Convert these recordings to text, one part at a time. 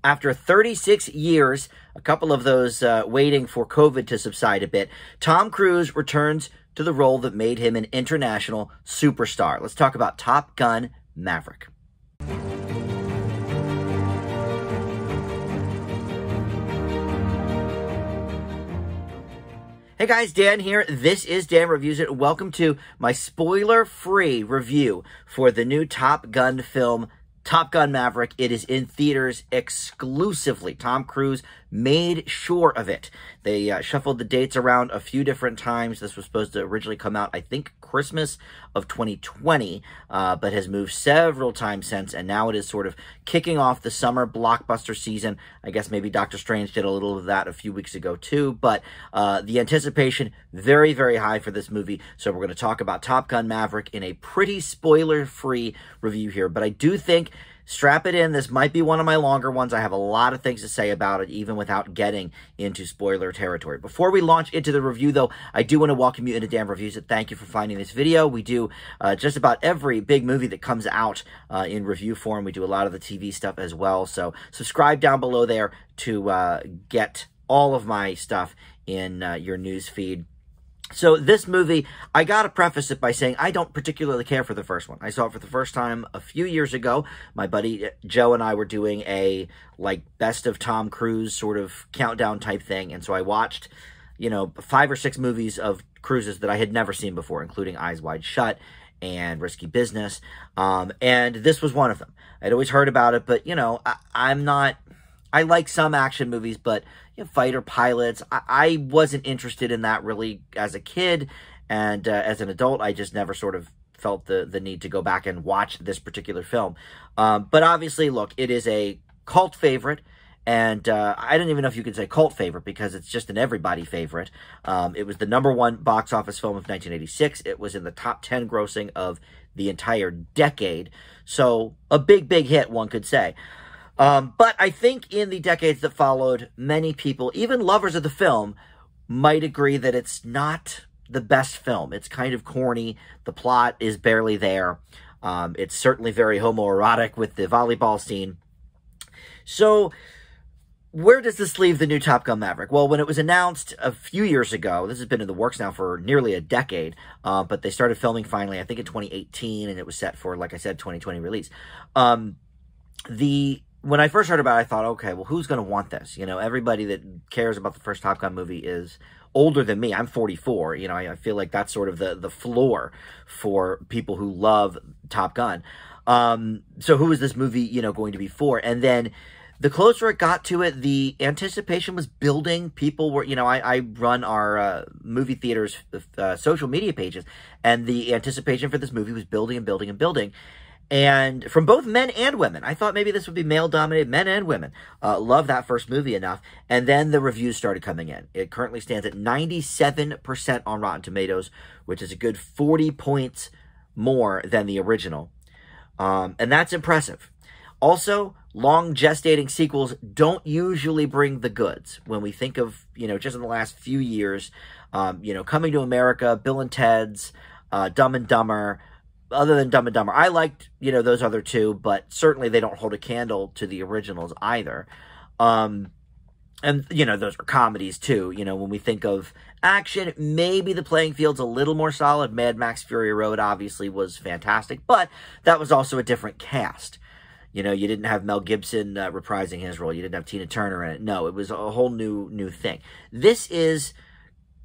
After 36 years, a couple of those waiting for COVID to subside a bit, Tom Cruise returns to the role that made him an international superstar. Let's talk about Top Gun Maverick. Hey guys, Dan here. This is Dan Reviews It. Welcome to my spoiler-free review for the new Top Gun film, Top Gun Maverick. It is in theaters exclusively. Tom Cruise made sure of it. They shuffled the dates around a few different times. This was supposed to originally come out, I think, Christmas of 2020, but has moved several times since, and now it is sort of kicking off the summer blockbuster season. I guess maybe Doctor Strange did a little of that a few weeks ago too, but the anticipation very, very high for this movie. So we're going to talk about Top Gun Maverick in a pretty spoiler-free review here, but I do think, strap it in, this might be one of my longer ones. I have a lot of things to say about it, even without getting into spoiler territory. Before we launch into the review, though, I do want to welcome you into Dan Reviews It. Thank you for finding this video. We do just about every big movie that comes out in review form. We do a lot of the TV stuff as well. So subscribe down below there to get all of my stuff in your news feed. So this movie, I gotta preface it by saying I don't particularly care for the first one. I saw it for the first time a few years ago. My buddy Joe and I were doing a, like, best of Tom Cruise sort of countdown type thing. And so I watched, you know, 5 or 6 movies of Cruise's that I had never seen before, including Eyes Wide Shut and Risky Business. And this was one of them. I'd always heard about it, but, you know, I like some action movies, but you know, fighter pilots, I wasn't interested in that really as a kid, and as an adult, I just never sort of felt the need to go back and watch this particular film. But obviously, look, it is a cult favorite, and I don't even know if you could say cult favorite because it's just an everybody favorite. It was the #1 box office film of 1986. It was in the top 10 grossing of the entire decade. So a big, big hit, one could say. But I think in the decades that followed, many people, even lovers of the film, might agree that it's not the best film. It's kind of corny. The plot is barely there. It's certainly very homoerotic with the volleyball scene. So where does this leave the new Top Gun Maverick? Well, when it was announced a few years ago, this has been in the works now for nearly a decade, but they started filming finally, I think in 2018, and it was set for, like I said, 2020 release. When I first heard about it, I thought, okay, well, who's going to want this? You know, everybody that cares about the first Top Gun movie is older than me. I'm 44. You know, I feel like that's sort of the floor for people who love Top Gun. So who is this movie, you know, going to be for? And then the closer it got to it, the anticipation was building. People were, you know, I run our movie theaters social media pages, and the anticipation for this movie was building and building and building. And from both men and women, I thought maybe this would be male-dominated. Men and women love that first movie enough. And then the reviews started coming in. It currently stands at 97% on Rotten Tomatoes, which is a good 40 points more than the original. And that's impressive. Also, long gestating sequels don't usually bring the goods. When we think of, you know, just in the last few years, you know, Coming to America, Bill and Ted's, Dumb and Dumber. Other than Dumb and Dumber, I liked, you know, those other two, but certainly they don't hold a candle to the originals either. And, you know, those are comedies too. You know, when we think of action, maybe the playing field's a little more solid. Mad Max Fury Road obviously was fantastic, but that was also a different cast. You know, you didn't have Mel Gibson reprising his role. You didn't have Tina Turner in it. No, it was a whole new thing. This is,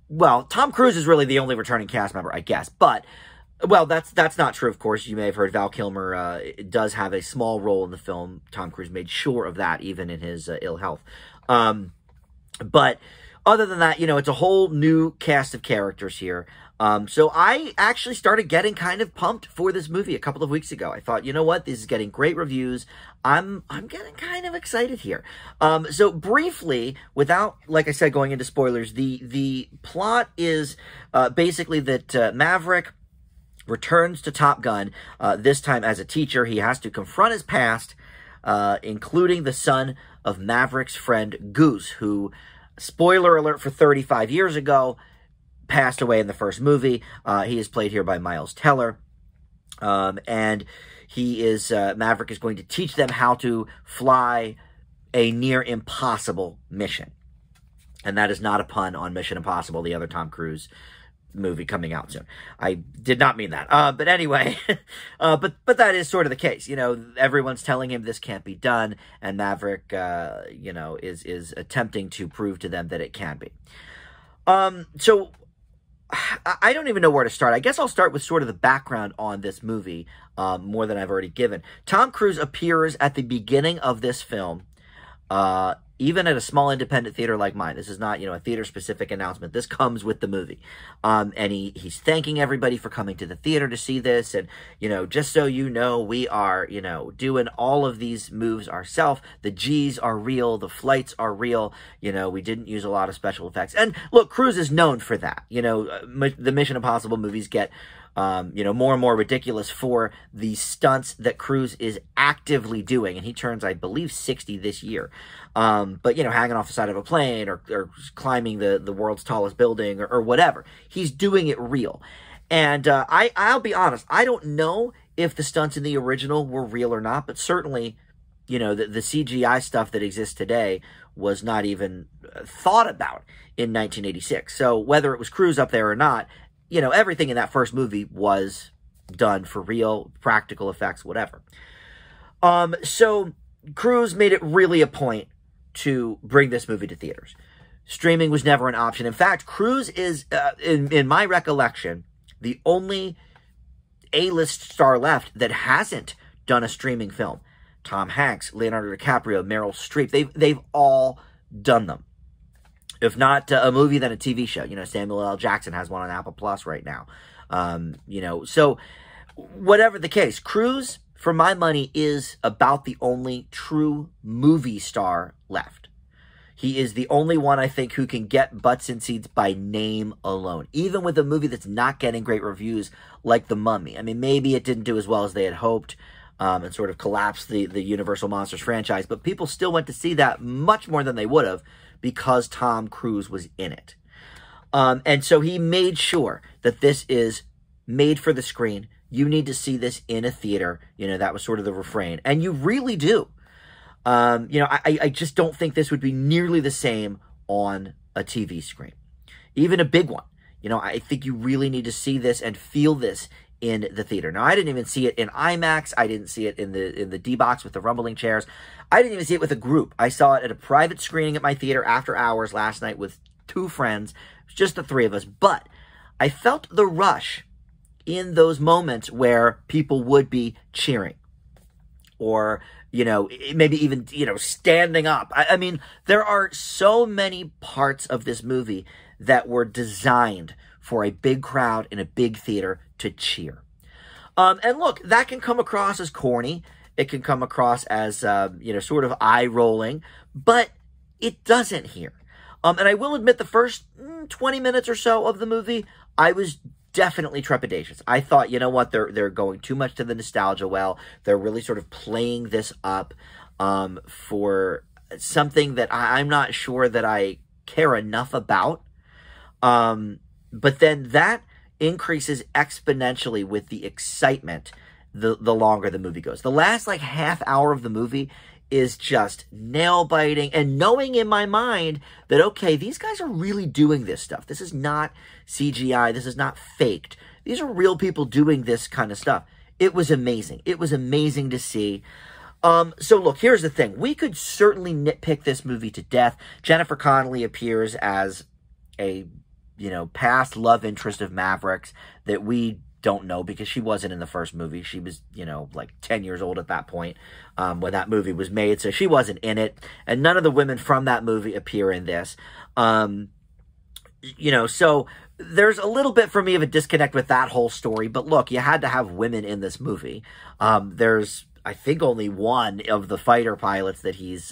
well, Tom Cruise is really the only returning cast member, I guess, but... Well, that's not true, of course. You may have heard Val Kilmer does have a small role in the film. Tom Cruise made sure of that, even in his ill health. But other than that, you know, it's a whole new cast of characters here. So I actually started getting kind of pumped for this movie a couple of weeks ago. I thought, you know what, this is getting great reviews. I'm getting kind of excited here. So briefly, without, like I said, going into spoilers, the plot is basically that Maverick returns to Top Gun, this time as a teacher. He has to confront his past, including the son of Maverick's friend Goose, who, spoiler alert for 35 years ago, passed away in the first movie. He is played here by Miles Teller. And he is, Maverick is going to teach them how to fly a near impossible mission. And that is not a pun on Mission Impossible, the other Tom Cruise movie coming out soon. I did not mean that. But anyway, but that is sort of the case. You know, everyone's telling him this can't be done, and Maverick, you know, is attempting to prove to them that it can be. So I don't even know where to start. I guess I'll start with sort of the background on this movie, more than I've already given. Tom Cruise appears at the beginning of this film, even at a small independent theater like mine. This is not, you know, a theater-specific announcement. This comes with the movie. And he's thanking everybody for coming to the theater to see this. And, you know, just so you know, we are, you know, doing all of these moves ourselves. The G's are real. The flights are real. You know, we didn't use a lot of special effects. And, look, Cruise is known for that. You know, the Mission Impossible movies get you know, more and more ridiculous for the stunts that Cruise is actively doing. And he turns, I believe, 60 this year. But, you know, hanging off the side of a plane or climbing the world's tallest building or whatever. He's doing it real. And I'll be honest, I don't know if the stunts in the original were real or not, but certainly, you know, the CGI stuff that exists today was not even thought about in 1986. So whether it was Cruise up there or not, you know, everything in that first movie was done for real, practical effects, whatever. So Cruise made it really a point to bring this movie to theaters. Streaming was never an option. In fact, Cruise is, in my recollection, the only A-list star left that hasn't done a streaming film. Tom Hanks, Leonardo DiCaprio, Meryl Streep, they've all done them. If not a movie, then a TV show. You know, Samuel L. Jackson has one on Apple Plus right now. You know, so whatever the case, Cruise, for my money, is about the only true movie star left. He is the only one, I think, who can get butts in seats by name alone. Even with a movie that's not getting great reviews like The Mummy. I mean, maybe it didn't do as well as they had hoped and sort of collapsed the Universal Monsters franchise. But people still went to see that much more than they would have, because Tom Cruise was in it. And so he made sure that this is made for the screen. You need to see this in a theater. You know, that was sort of the refrain. And you really do. You know, I just don't think this would be nearly the same on a TV screen. Even a big one. You know, I think you really need to see this and feel this in the theater. Now, I didn't even see it in IMAX. I didn't see it in the D-Box with the rumbling chairs. I didn't even see it with a group. I saw it at a private screening at my theater after hours last night with 2 friends. It was just the 3 of us. But I felt the rush in those moments where people would be cheering. Or, you know, maybe even, you know, standing up. I mean, there are so many parts of this movie that were designed for a big crowd in a big theater to cheer. And look, that can come across as corny. It can come across as, you know, sort of eye-rolling, but it doesn't here. And I will admit the first 20 minutes or so of the movie, I was definitely trepidatious. I thought, you know what, they're going too much to the nostalgia well. They're really sort of playing this up for something that I'm not sure that I care enough about. But then that increases exponentially with the excitement the longer the movie goes. The last, like, half hour of the movie is just nail-biting, and knowing in my mind that, okay, these guys are really doing this stuff. This is not CGI. This is not faked. These are real people doing this kind of stuff. It was amazing. It was amazing to see. So look, here's the thing. We could certainly nitpick this movie to death. Jennifer Connelly appears as a, you know, past love interest of Maverick's that we don't know because she wasn't in the first movie. She was, you know, like 10 years old at that point when that movie was made, so she wasn't in it. And none of the women from that movie appear in this. You know, so there's a little bit for me of a disconnect with that whole story. But look, you had to have women in this movie. There's, I think, only one of the fighter pilots that he's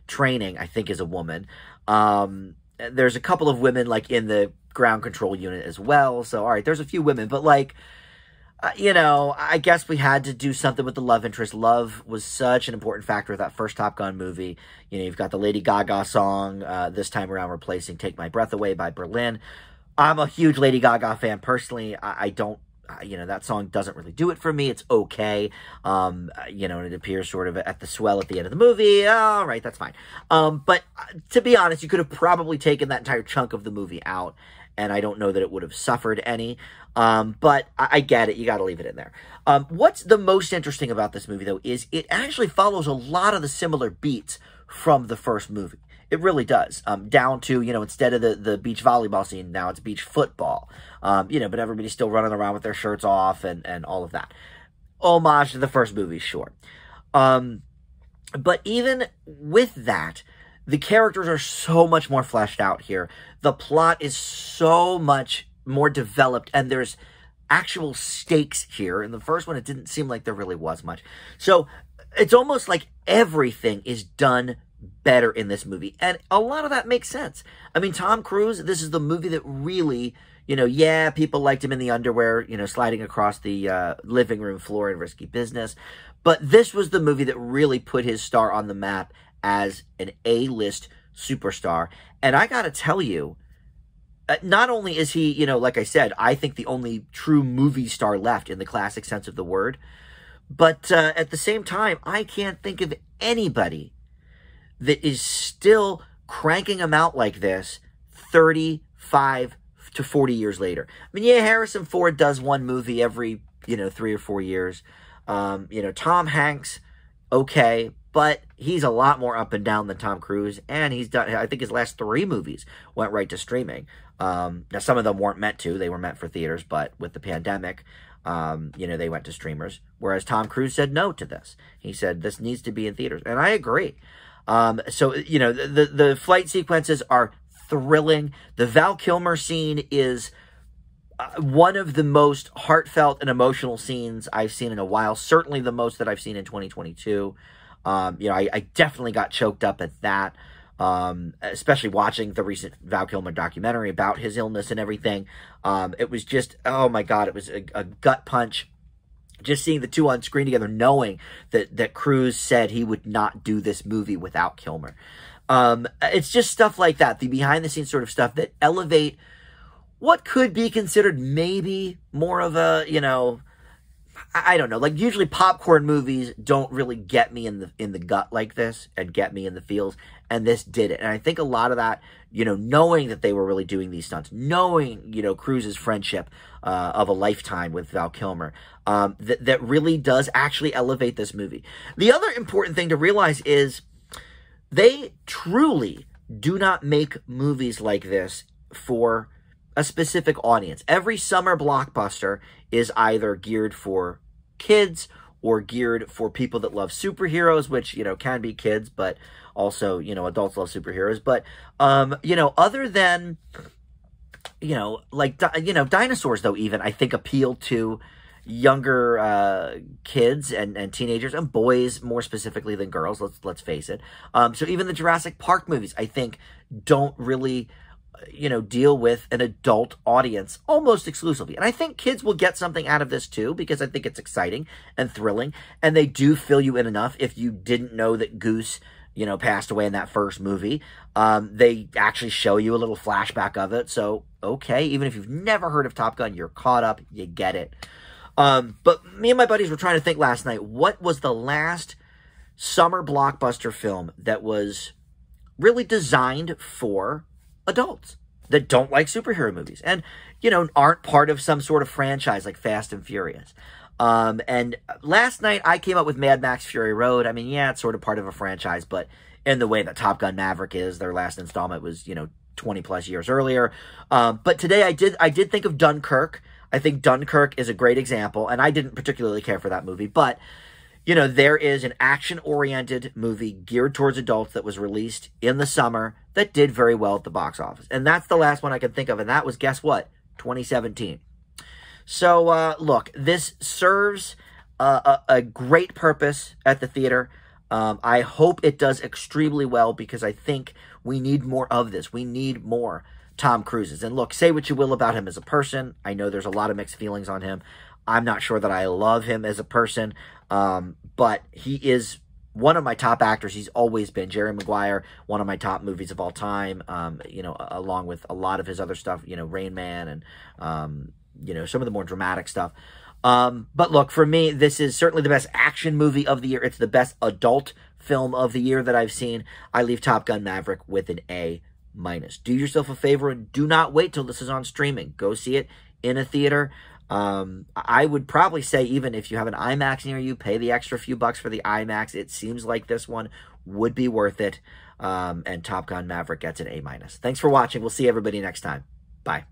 training, I think, is a woman. There's a couple of women, like, in the ground control unit as well. So, all right, there's a few women. But, like, you know, I guess we had to do something with the love interest. Love was such an important factor of that first Top Gun movie. You know, you've got the Lady Gaga song this time around replacing Take My Breath Away by Berlin. I'm a huge Lady Gaga fan personally. I don't that song doesn't really do it for me. It's okay. And it appears sort of at the swell at the end of the movie. All right, that's fine. But to be honest, you could have probably taken that entire chunk of the movie out, and I don't know that it would have suffered any. But I get it. You got to leave it in there. What's the most interesting about this movie, though, is it actually follows a lot of the similar beats from the first movie. It really does. Down to, instead of the beach volleyball scene, now it's beach football. But everybody's still running around with their shirts off and all of that. Homage to the first movie, sure. But even with that, the characters are so much more fleshed out here. The plot is so much more developed, and there's actual stakes here. In the first one, it didn't seem like there really was much. So it's almost like everything is done better in this movie. And a lot of that makes sense. I mean, Tom Cruise, this is the movie that really, people liked him in the underwear, sliding across the living room floor in Risky Business. But this was the movie that really put his star on the map as an A-list superstar. And I got to tell you, not only is he, like I said, I think the only true movie star left in the classic sense of the word, but at the same time, I can't think of anybody that is still cranking them out like this 35 to 40 years later. I mean, yeah, Harrison Ford does one movie every, 3 or 4 years. Tom Hanks, okay, but he's a lot more up and down than Tom Cruise, and he's done, I think his last 3 movies went right to streaming. Now, some of them weren't meant to. They were meant for theaters, but with the pandemic, they went to streamers, whereas Tom Cruise said no to this. He said, this needs to be in theaters, and I agree. The flight sequences are thrilling. The Val Kilmer scene is one of the most heartfelt and emotional scenes I've seen in a while. Certainly the most that I've seen in 2022. I definitely got choked up at that, especially watching the recent Val Kilmer documentary about his illness and everything. It was just, oh my God, it was a gut punch. Just seeing the two on screen together, knowing that Cruise said he would not do this movie without Kilmer. It's just stuff like that, the behind-the-scenes sort of stuff that elevate what could be considered maybe more of a, I don't know. Like, usually popcorn movies don't really get me in the gut like this and get me in the feels, and this did it. And I think a lot of that, knowing that they were really doing these stunts, knowing, Cruise's friendship of a lifetime with Val Kilmer, that really does actually elevate this movie. The other important thing to realize is they truly do not make movies like this for a specific audience. Every summer blockbuster is either geared for kids or geared for people that love superheroes, which, can be kids, but also, adults love superheroes. But, other than, dinosaurs, though, even, I think appeal to younger kids and teenagers and boys more specifically than girls, let's face it. So even the Jurassic Park movies, I think, don't really deal with an adult audience almost exclusively. And I think kids will get something out of this too, because I think it's exciting and thrilling, and they do fill you in enough. If you didn't know that Goose, passed away in that first movie, they actually show you a little flashback of it. So, okay, even if you've never heard of Top Gun, you're caught up, you get it. But me and my buddies were trying to think last night, what was the last summer blockbuster film that was really designed for adults that don't like superhero movies and, aren't part of some sort of franchise like Fast and Furious. And last night I came up with Mad Max Fury Road. I mean, yeah, it's sort of part of a franchise, but in the way that Top Gun Maverick is, their last installment was, 20 plus years earlier. But today I did think of Dunkirk. I think Dunkirk is a great example, and I didn't particularly care for that movie, but there is an action-oriented movie geared towards adults that was released in the summer that did very well at the box office. And that's the last one I can think of, and that was, guess what? 2017. So, look, this serves a great purpose at the theater. I hope it does extremely well, because I think we need more of this. We need more Tom Cruises. And look, say what you will about him as a person. I know there's a lot of mixed feelings on him. I'm not sure that I love him as a person, but he is one of my top actors. He's always been. Jerry Maguire, one of my top movies of all time, along with a lot of his other stuff, Rain Man and, you know, some of the more dramatic stuff. But look, for me, this is certainly the best action movie of the year. It's the best adult film of the year that I've seen. I leave Top Gun Maverick with an A-. Do yourself a favor and do not wait till this is on streaming. Go see it in a theater. I would probably say, even if you have an IMAX near you, pay the extra few bucks for the IMAX. It seems like this one would be worth it. And Top Gun Maverick gets an A-. Thanks for watching. We'll see everybody next time. Bye.